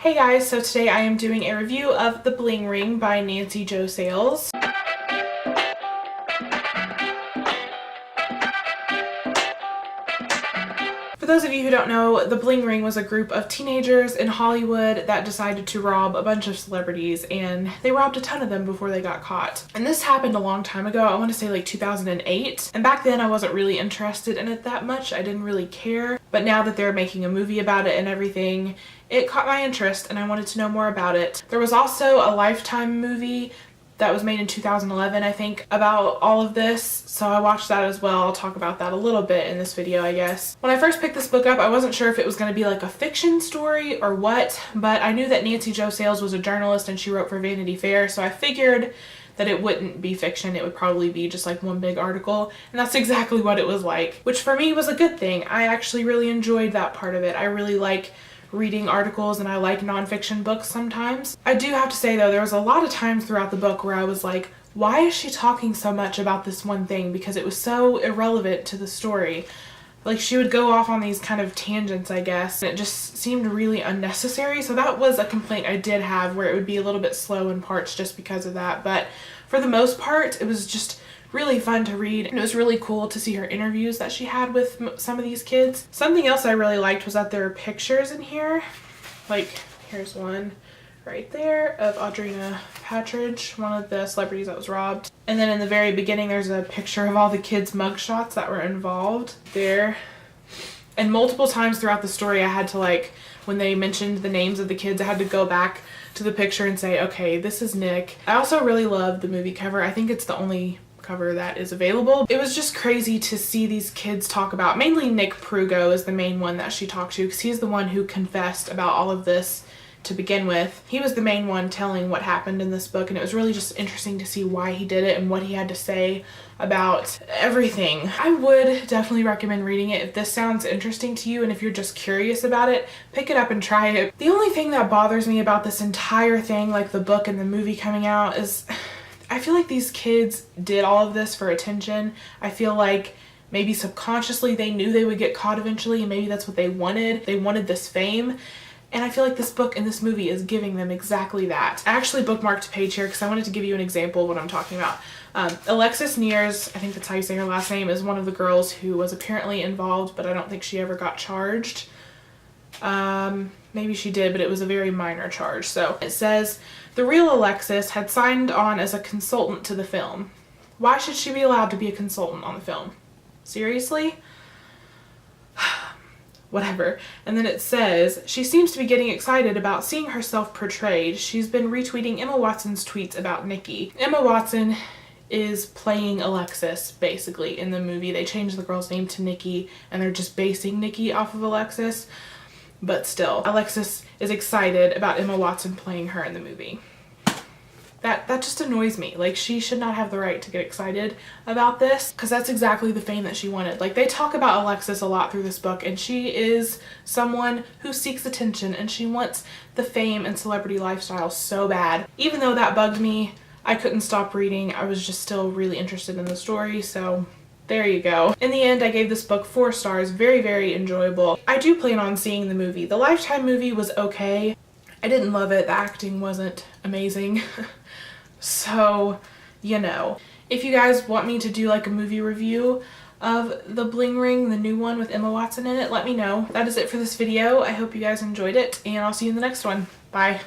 Hey guys, so today I am doing a review of The Bling Ring by Nancy Jo Sales. For those of you who don't know, The Bling Ring was a group of teenagers in Hollywood that decided to rob a bunch of celebrities, and they robbed a ton of them before they got caught. And this happened a long time ago, I want to say like 2008, and back then I wasn't really interested in it that much. I didn't really care, but now that they're making a movie about it and everything, it caught my interest and I wanted to know more about it. There was also a Lifetime movie that was made in 2011, I think, about all of this, so I watched that as well. I'll talk about that a little bit in this video, I guess. When I first picked this book up, I wasn't sure if it was going to be like a fiction story or what, but I knew that Nancy Jo Sales was a journalist and she wrote for Vanity Fair, so I figured that it wouldn't be fiction. It would probably be just like one big article, and that's exactly what it was like, which for me was a good thing. I actually really enjoyed that part of it. I really like reading articles and I like nonfiction books sometimes. I do have to say though, there was a lot of times throughout the book where I was like, why is she talking so much about this one thing? Because it was so irrelevant to the story. Like, she would go off on these kind of tangents, I guess, and it just seemed really unnecessary. So that was a complaint I did have, where it would be a little bit slow in parts just because of that. But for the most part, it was just really fun to read, and it was really cool to see her interviews that she had with some of these kids. Something else I really liked was that there are pictures in here. Like, here's one right there of Audrina Patridge, one of the celebrities that was robbed. And then in the very beginning there's a picture of all the kids' mugshots that were involved there. And multiple times throughout the story I had to, like, when they mentioned the names of the kids, I had to go back to the picture and say, okay, this is Nick. I also really love the movie cover. I think it's the only cover that is available. It was just crazy to see these kids talk about, mainly Nick Prugo is the main one that she talked to, because he's the one who confessed about all of this to begin with. He was the main one telling what happened in this book, and it was really just interesting to see why he did it and what he had to say about everything. I would definitely recommend reading it if this sounds interesting to you, and if you're just curious about it, pick it up and try it. The only thing that bothers me about this entire thing, like the book and the movie coming out, is I feel like these kids did all of this for attention. I feel like maybe subconsciously they knew they would get caught eventually, and maybe that's what they wanted. They wanted this fame. And I feel like this book and this movie is giving them exactly that. I actually bookmarked a page here because I wanted to give you an example of what I'm talking about. Alexis Nears, I think that's how you say her last name, is one of the girls who was apparently involved, but I don't think she ever got charged. Maybe she did, but it was a very minor charge. So it says, the real Alexis had signed on as a consultant to the film. Why should she be allowed to be a consultant on the film? Seriously? Whatever. And then it says, she seems to be getting excited about seeing herself portrayed. She's been retweeting Emma Watson's tweets about Nikki. Emma Watson is playing Alexis, basically, in the movie. They changed the girl's name to Nikki, and they're just basing Nikki off of Alexis. But still, Alexis is excited about Emma Watson playing her in the movie. That just annoys me. Like, she should not have the right to get excited about this, because that's exactly the fame that she wanted. Like, they talk about Alexis a lot through this book, and she is someone who seeks attention, and she wants the fame and celebrity lifestyle so bad. Even though that bugged me, I couldn't stop reading. I was just still really interested in the story, so there you go. In the end, I gave this book 4 stars. Very, very enjoyable. I do plan on seeing the movie. The Lifetime movie was okay. I didn't love it. The acting wasn't amazing. So, you know. If you guys want me to do like a movie review of The Bling Ring, the new one with Emma Watson in it, let me know. That is it for this video. I hope you guys enjoyed it, and I'll see you in the next one. Bye.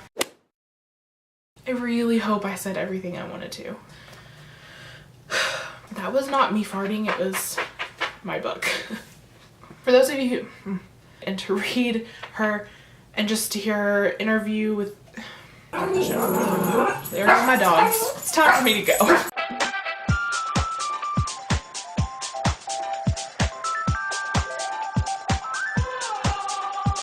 I really hope I said everything I wanted to. That was not me farting, it was my book. For those of you who, and to read her and just to hear her interview with, there's my dogs. It's time for me to go.